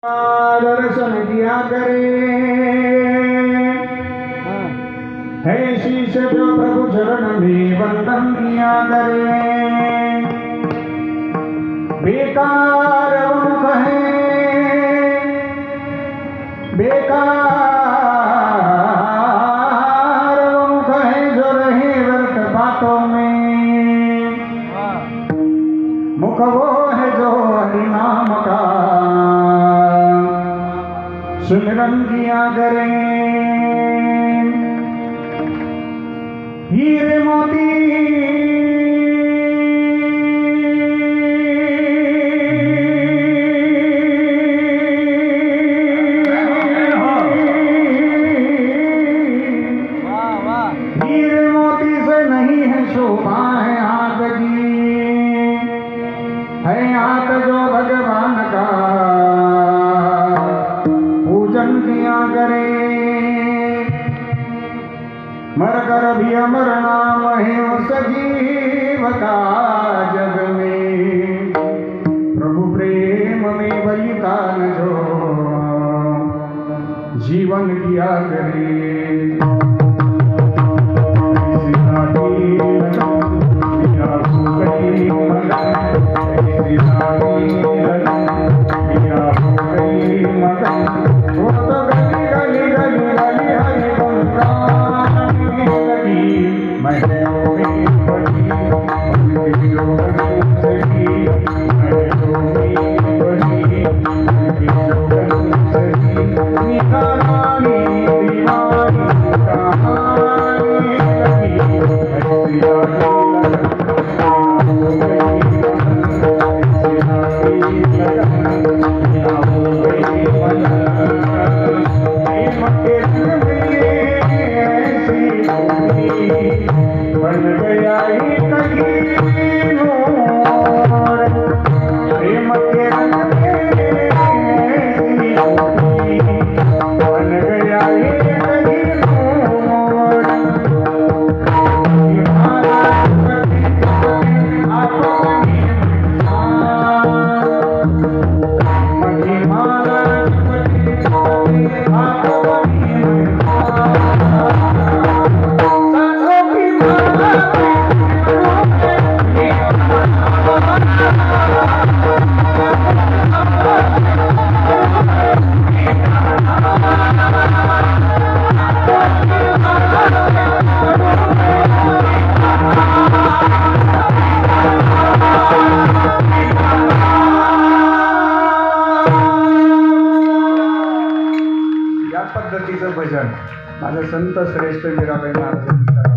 दर्शन किया करे है शीश जो प्रभु चरण में वंदन किया करे। बेकार उन्मुख है बेकार उन्मुख है जो रहे व्यर्थ बातों में। मुख वो है जो हरि नाम का सुमिरन किया करे। हीरे मोती हीरे मोती से नहीं है शोभा है हाथ की, है हाथ जो भगवान का पूजन किया करे। मर कर भी अमर नाम है उस जीव का जग में। प्रभु प्रेम में बलिदान जो जीवन किया करे। पद्धतीचं भजन माझं संत श्रेष्ठ मीराबाई महाराज